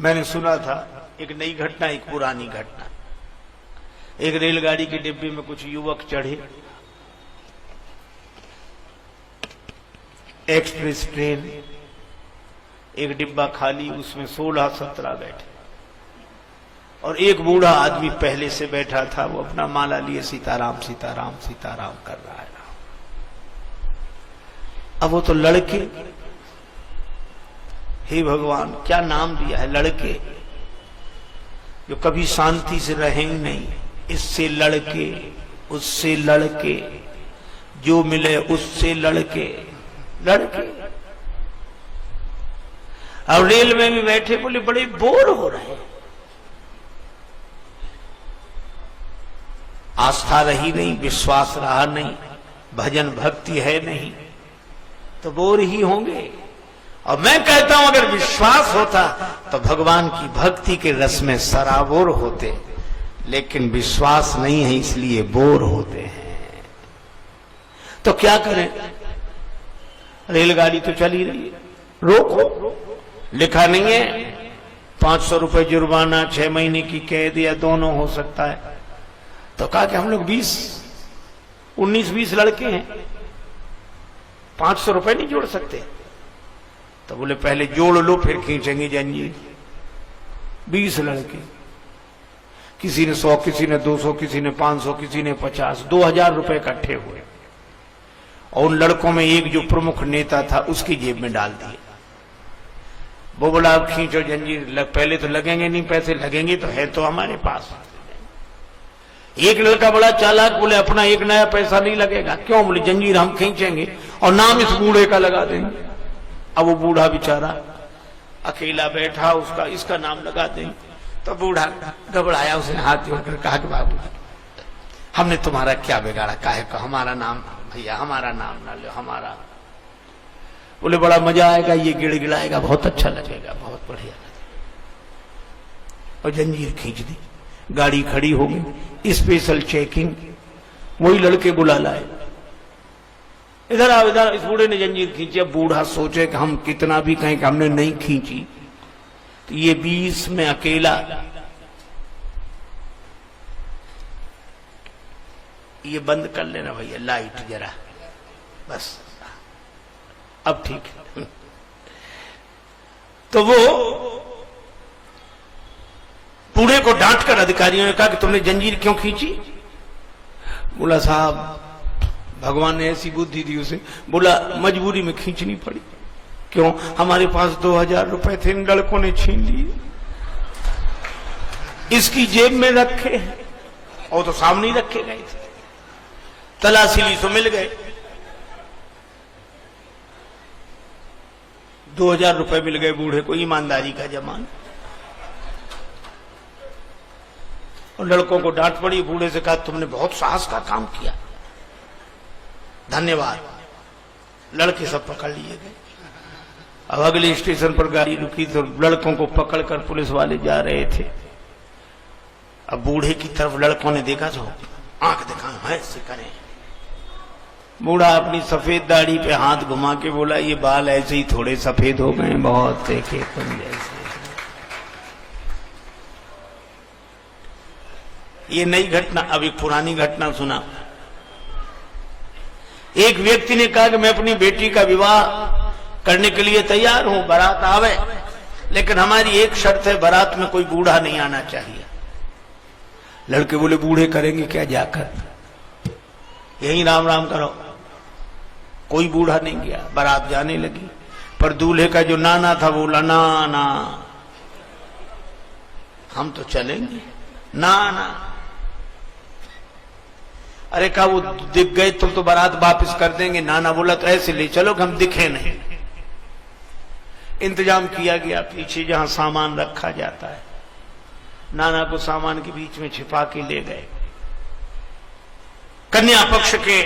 मैंने सुना था एक नई घटना, एक पुरानी घटना। एक रेलगाड़ी के डिब्बे में कुछ युवक चढ़े, एक्सप्रेस ट्रेन, एक डिब्बा खाली, उसमें 16-17 बैठे और एक बूढ़ा आदमी पहले से बैठा था। वो अपना माला लिए सीताराम सीताराम सीताराम कर रहा है। अब वो तो लड़के, हे भगवान क्या नाम दिया है, लड़के जो कभी शांति से रहेंगे नहीं, इससे लड़के, उससे लड़के, जो मिले उससे लड़के लड़के। और रेल में भी बैठे, बोले बड़े बोर हो रहे हैं, आस्था रही नहीं, विश्वास रहा नहीं, भजन भक्ति है नहीं, तो बोर ही होंगे। और मैं कहता हूं अगर विश्वास होता तो भगवान की भक्ति के रस में सराबोर होते, लेकिन विश्वास नहीं है इसलिए बोर होते हैं। तो क्या करें, रेलगाड़ी तो चली रही है, रोको, लिखा नहीं है 500 रुपए जुर्माना, 6 महीने की कैद या दोनों हो सकता है। तो कहा कि हम लोग 19-20 लड़के हैं, 500 रुपए नहीं जोड़ सकते। तो बोले पहले जोड़ लो फिर खींचेंगे जंजीर। 20 लड़के, किसी ने 100, किसी ने 200, किसी ने 500, किसी ने 50, 2000 रुपए इकट्ठे हुए और उन लड़कों में एक जो प्रमुख नेता था उसकी जेब में डाल दिए। वो बोला अब खींचो जंजीर, पहले तो लगेंगे नहीं पैसे, लगेंगे तो है तो हमारे पास। एक लड़का बड़ा चालाक, बोले अपना एक नया पैसा नहीं लगेगा। क्यों? बोले जंजीर हम खींचेंगे और नाम इस बूढ़े का लगा देंगे। अब वो बूढ़ा बेचारा अकेला बैठा, उसका इसका नाम लगा देंगे। तो बूढ़ा घबराया, उसने हाथ जोड़कर कहा कि बाबू हमने तुम्हारा क्या बिगाड़ा, काहे का हमारा नाम, भैया हमारा नाम ना लो, हमारा। बोले बड़ा मजा आएगा, ये गिड़गिड़ाएगा, बहुत अच्छा लगेगा, बहुत बढ़िया लगेगा। और जंजीर खींच दी, गाड़ी खड़ी हो गई, स्पेशल चेकिंग, वही लड़के बुला लाए, इधर आओ इधर। इस बूढ़े ने जंजीर खींची। अब बूढ़ा सोचे कि हम कितना भी कहें कि हमने नहीं खींची, तो ये 20 में अकेला, ये बंद कर लेना भैया लाइट जरा, बस अब ठीक है। तो वो बूढ़े को डांटकर अधिकारियों ने कहा कि तुमने जंजीर क्यों खींची? बोला साहब भगवान ने ऐसी बुद्धि दी उसे। बोला मजबूरी में खींचनी पड़ी। क्यों? हमारे पास 2000 रुपए थे, इन लड़कों ने छीन लिए, इसकी जेब में रखे हैं, और तो सामने ही रखे गए थे। तलाशी ली तो मिल गए, 2000 रुपए मिल गए बूढ़े को, ईमानदारी का जमाना। और लड़कों को डांट पड़ी। बूढ़े से कहा तुमने बहुत साहस का काम किया, धन्यवाद। लड़के सब पकड़ लिए गए। अब अगले स्टेशन पर गाड़ी रुकी तो लड़कों को पकड़कर पुलिस वाले जा रहे थे। अब बूढ़े की तरफ लड़कों ने देखा तो आंख दिखा ऐसे करें। बूढ़ा अपनी सफेद दाढ़ी पे हाथ घुमा के बोला ये बाल ऐसे ही थोड़े सफेद हो गए, बहुत देखे तुम जैसे। ये नई घटना। अब एक पुरानी घटना सुना। एक व्यक्ति ने कहा कि मैं अपनी बेटी का विवाह करने के लिए तैयार हूं, बारात आवे, लेकिन हमारी एक शर्त है, बारात में कोई बूढ़ा नहीं आना चाहिए। लड़के बोले बूढ़े करेंगे क्या जाकर, यही राम राम करो। कोई बूढ़ा नहीं गया, बारात जाने लगी। पर दूल्हे का जो नाना था बोला ना ना हम तो चलेंगे, ना ना। अरे कहा वो दिख गए तुम तो बारात वापस कर देंगे। नाना बोला तो ऐसे ले चलो कि हम दिखे नहीं। इंतजाम किया गया, पीछे जहां सामान रखा जाता है, नाना को सामान के बीच में छिपा के ले गए। कन्या पक्ष के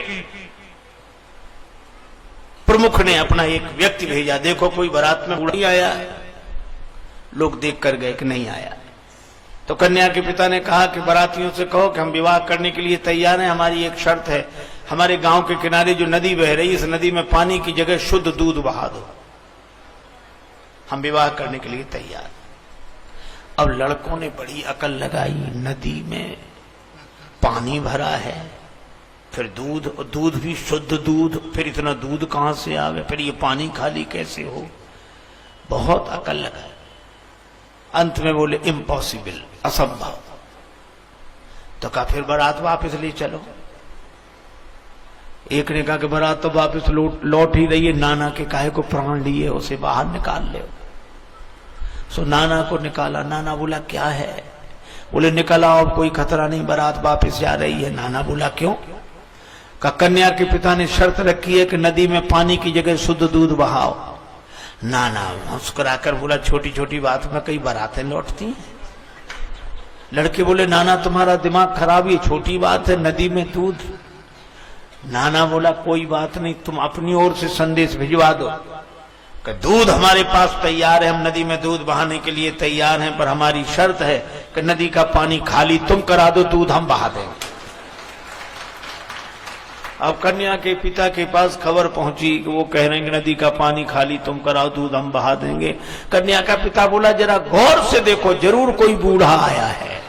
प्रमुख ने अपना एक व्यक्ति भेजा, देखो कोई बारात में बूढ़ा नहीं आया। लोग देख कर गए कि नहीं आया। तो कन्या के पिता ने कहा कि बारातियों से कहो कि हम विवाह करने के लिए तैयार हैं, हमारी एक शर्त है, हमारे गांव के किनारे जो नदी बह रही है, इस नदी में पानी की जगह शुद्ध दूध बहा दो, हम विवाह करने के लिए तैयार। अब लड़कों ने बड़ी अकल लगाई, नदी में पानी भरा है, फिर दूध भी शुद्ध दूध, फिर इतना दूध कहां से आवे, फिर ये पानी खाली कैसे हो। बहुत अकल लगाई। अंत में बोले इम्पॉसिबल, असंभव। तो कहा फिर बारात वापस ले चलो। एक ने कहा कि बारात तो वापस लौट ही रही है, नाना के काहे को प्राण लिए, उसे बाहर निकाल ले। सो नाना को निकाला। नाना बोला क्या है? बोले निकला, अब कोई खतरा नहीं, बारात वापस जा रही है। नाना बोला क्यों? का कन्या के पिता ने शर्त रखी है कि नदी में पानी की जगह शुद्ध दूध बहाओ। नाना मुस्कुराकर बोला छोटी छोटी बात में कई बारातें लौटती हैं। लड़के बोले नाना तुम्हारा दिमाग खराब, ये छोटी बात है, नदी में दूध। नाना बोला कोई बात नहीं, तुम अपनी ओर से संदेश भिजवा दो कि दूध हमारे पास तैयार है, हम नदी में दूध बहाने के लिए तैयार हैं, पर हमारी शर्त है कि नदी का पानी खाली तुम करा दो, दूध हम बहा देंगे। अब कन्या के पिता के पास खबर पहुंची कि वो कह रहे हैं कि नदी का पानी खाली तुम कराओ, दूध हम बहा देंगे। कन्या का पिता बोला जरा गौर से देखो, जरूर कोई बूढ़ा आया है।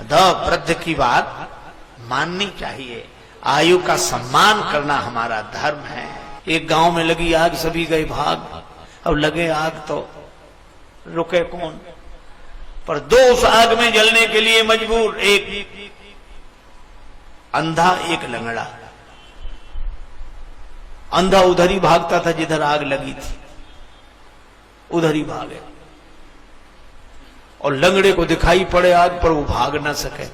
वृद्ध की बात माननी चाहिए, आयु का सम्मान करना हमारा धर्म है। एक गांव में लगी आग, सभी गए भाग। अब लगे आग तो रुके कौन, पर दो उस आग में जलने के लिए मजबूर, एक अंधा एक लंगड़ा। अंधा उधर ही भागता था जिधर आग लगी थी, उधर ही भागे, और लंगड़े को दिखाई पड़े आग पर, वो भाग ना सके।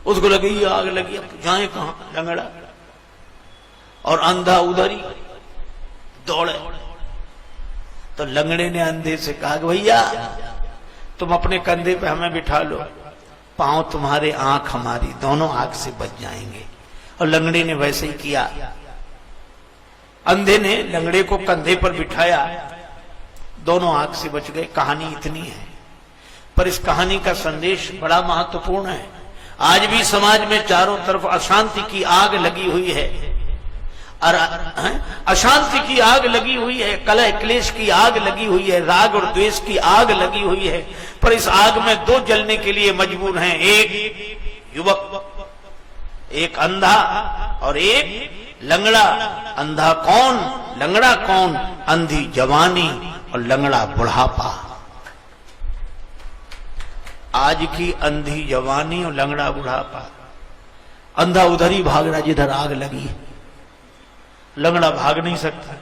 उसको लगी आग लगी, अब जाए कहां लंगड़ा, और अंधा उधर ही दौड़े। तो लंगड़े ने अंधे से कहा भैया तुम अपने कंधे पे हमें बिठा लो, पांव तुम्हारे आंख हमारी, दोनों आंख से बच जाएंगे। और लंगड़े ने वैसे ही किया। अंधे ने लंगड़े को कंधे पर बिठाया, दोनों आंख से बच गए। कहानी इतनी है, पर इस कहानी का संदेश बड़ा महत्वपूर्ण है। आज भी समाज में चारों तरफ अशांति की आग लगी हुई है, और अशांति की आग लगी हुई है, कलह क्लेश की आग लगी हुई है, राग और द्वेष की आग लगी हुई है। पर इस आग में दो जलने के लिए मजबूर हैं, एक युवक, एक अंधा और एक लंगड़ा। अंधा कौन, लंगड़ा कौन? अंधी जवानी और लंगड़ा बुढ़ापा। आज की अंधी जवानी और लंगड़ा बुढ़ापा। अंधा उधर ही भाग रहा जिधर आग लगी है, लंगड़ा भाग नहीं सकता।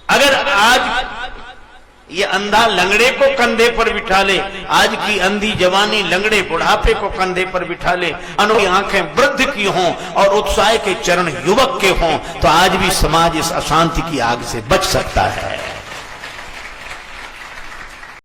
अगर आज ये अंधा लंगड़े को कंधे पर बिठा ले, आज की अंधी जवानी लंगड़े बुढ़ापे को कंधे पर बिठा ले, अनोखी आंखें वृद्ध की हों और उत्साह के चरण युवक के हों, तो आज भी समाज इस अशांति की आग से बच सकता है।